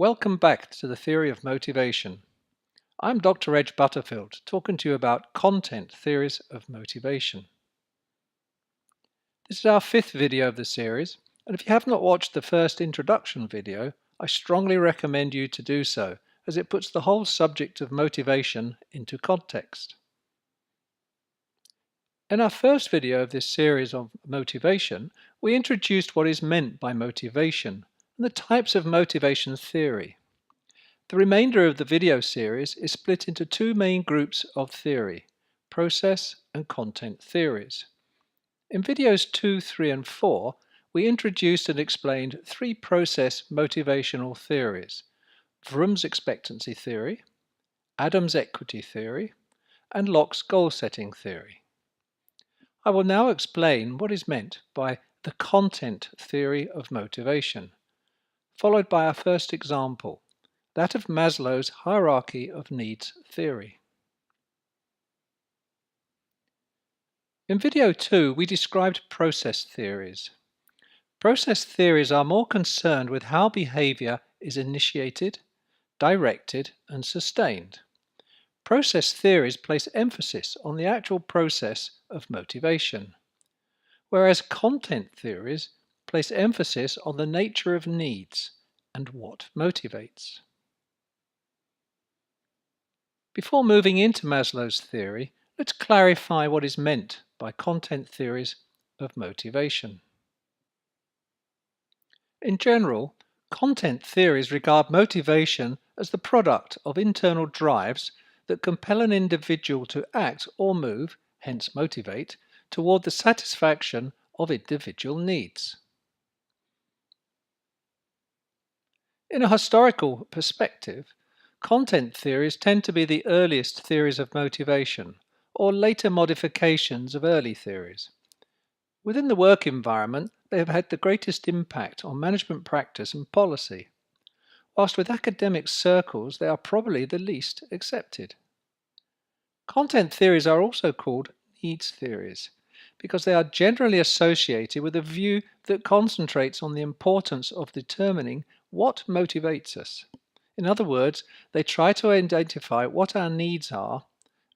Welcome back to the Theory of Motivation. I'm Dr. Edge Butterfield, talking to you about content theories of motivation. This is our fifth video of the series, and if you have not watched the first introduction video, I strongly recommend you to do so, as it puts the whole subject of motivation into context. In our first video of this series of motivation, we introduced what is meant by motivation and the types of motivation theory. The remainder of the video series is split into two main groups of theory, process and content theories. In videos 2, 3 and 4, we introduced and explained three process motivational theories: Vroom's expectancy theory, Adams' equity theory, and Locke's goal-setting theory. I will now explain what is meant by the content theory of motivation, followed by our first example, that of Maslow's hierarchy of needs theory. In video 2, we described process theories. Process theories are more concerned with how behavior is initiated, directed, and sustained. Process theories place emphasis on the actual process of motivation, whereas content theories place emphasis on the nature of needs and what motivates. Before moving into Maslow's theory, let's clarify what is meant by content theories of motivation. In general, content theories regard motivation as the product of internal drives that compel an individual to act or move, hence motivate, toward the satisfaction of individual needs. In a historical perspective, content theories tend to be the earliest theories of motivation, or later modifications of early theories. Within the work environment, they have had the greatest impact on management practice and policy, whilst with academic circles they are probably the least accepted. Content theories are also called needs theories, because they are generally associated with a view that concentrates on the importance of determining what motivates us. In other words, they try to identify what our needs are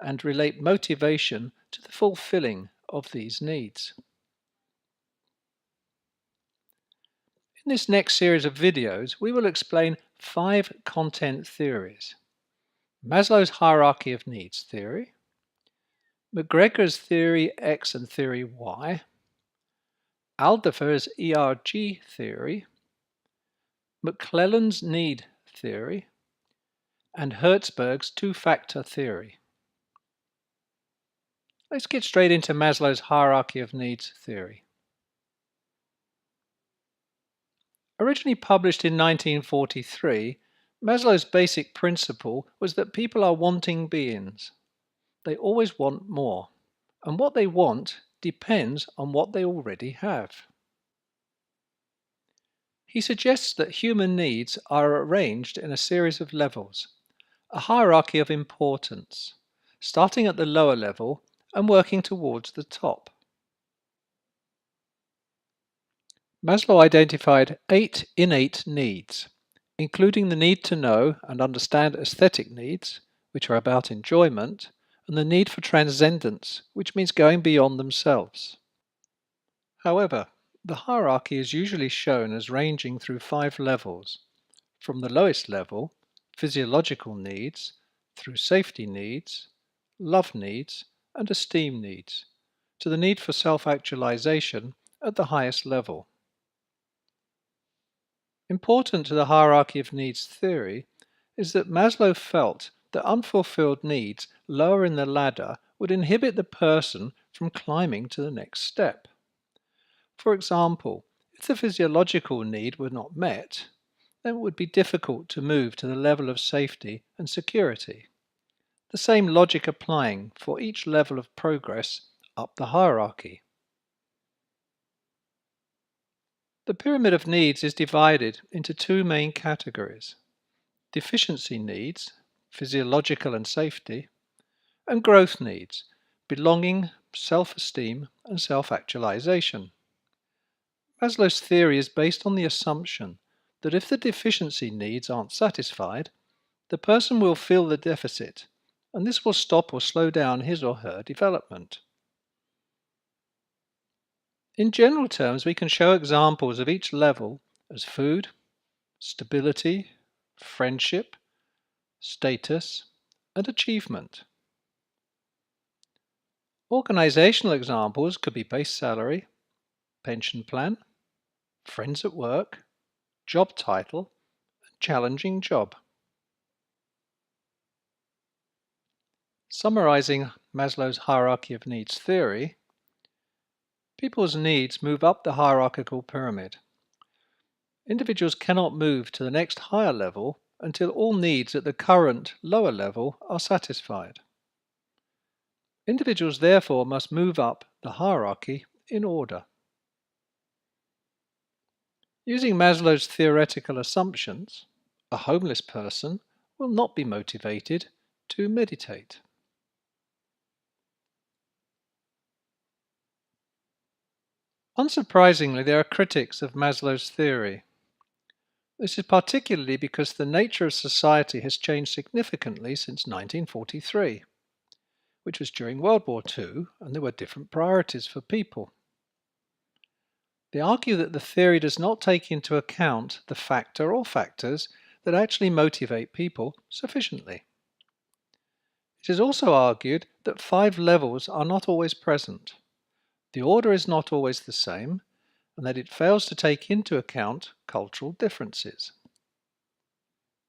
and relate motivation to the fulfilling of these needs. In this next series of videos, we will explain 5 content theories: Maslow's hierarchy of needs theory, McGregor's theory X and theory Y, Alderfer's ERG theory, McClelland's need theory, and Hertzberg's two-factor theory. Let's get straight into Maslow's hierarchy of needs theory. Originally published in 1943, Maslow's basic principle was that people are wanting beings. They always want more, and what they want depends on what they already have. He suggests that human needs are arranged in a series of levels, a hierarchy of importance, starting at the lower level and working towards the top. Maslow identified 8 innate needs, including the need to know and understand aesthetic needs, which are about enjoyment, and the need for transcendence, which means going beyond themselves. However, the hierarchy is usually shown as ranging through 5 levels, from the lowest level, physiological needs, through safety needs, love needs, and esteem needs, to the need for self-actualization at the highest level. Important to the hierarchy of needs theory is that Maslow felt that unfulfilled needs lower in the ladder would inhibit the person from climbing to the next step. For example, if the physiological need were not met, then it would be difficult to move to the level of safety and security. The same logic applying for each level of progress up the hierarchy. The pyramid of needs is divided into 2 main categories: deficiency needs, physiological and safety, and growth needs, belonging, self-esteem, and self-actualization. Maslow's theory is based on the assumption that if the deficiency needs aren't satisfied, the person will feel the deficit, and this will stop or slow down his or her development. In general terms, we can show examples of each level as food, stability, friendship, status, and achievement. Organizational examples could be base salary, pension plan, friends at work, job title, and challenging job. Summarizing Maslow's hierarchy of needs theory, people's needs move up the hierarchical pyramid. Individuals cannot move to the next higher level until all needs at the current lower level are satisfied. Individuals therefore must move up the hierarchy in order. Using Maslow's theoretical assumptions, a homeless person will not be motivated to meditate. Unsurprisingly, there are critics of Maslow's theory. This is particularly because the nature of society has changed significantly since 1943, which was during World War II, and there were different priorities for people. They argue that the theory does not take into account the factor or factors that actually motivate people sufficiently. It is also argued that 5 levels are not always present, the order is not always the same, and that it fails to take into account cultural differences.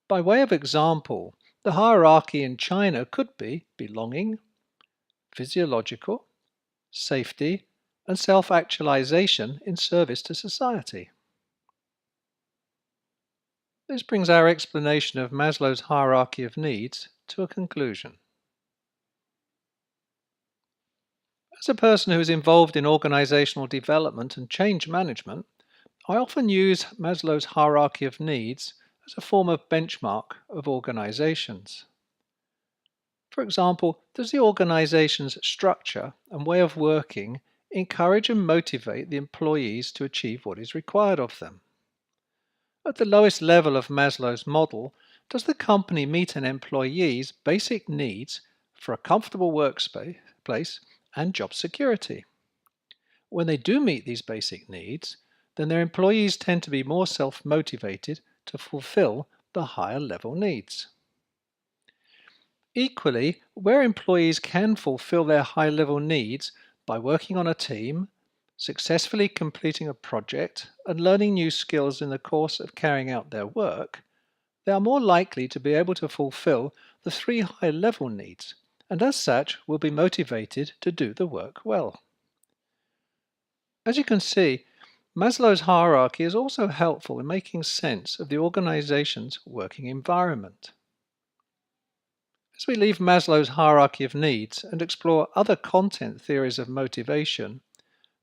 By way of example, the hierarchy in China could be belonging, physiological, safety, and self-actualization in service to society. This brings our explanation of Maslow's hierarchy of needs to a conclusion. As a person who is involved in organizational development and change management, I often use Maslow's hierarchy of needs as a form of benchmark of organizations. For example, does the organization's structure and way of working encourage and motivate the employees to achieve what is required of them? At the lowest level of Maslow's model, does the company meet an employee's basic needs for a comfortable workplace and job security? When they do meet these basic needs, then their employees tend to be more self-motivated to fulfill the higher level needs. Equally, where employees can fulfill their high-level needs by working on a team, successfully completing a project, and learning new skills in the course of carrying out their work, they are more likely to be able to fulfill the 3 high-level needs, and as such will be motivated to do the work well. As you can see, Maslow's hierarchy is also helpful in making sense of the organization's working environment. As we leave Maslow's hierarchy of needs and explore other content theories of motivation,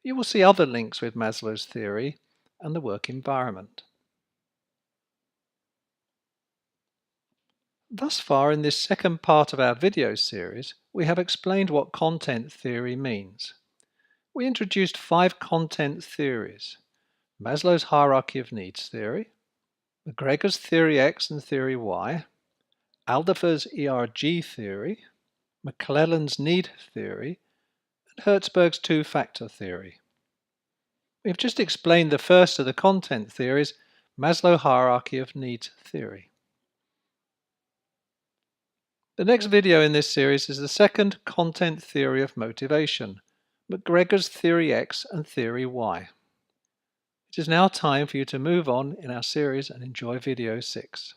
you will see other links with Maslow's theory and the work environment. Thus far in this second part of our video series, we have explained what content theory means. We introduced 5 content theories: Maslow's hierarchy of needs theory, McGregor's theory X and theory Y, Alderfer's ERG theory, McClelland's need theory, and Hertzberg's 2-factor theory. We have just explained the first of the content theories, Maslow hierarchy of needs theory. The next video in this series is the second content theory of motivation, McGregor's theory X and theory Y. It is now time for you to move on in our series and enjoy video 6.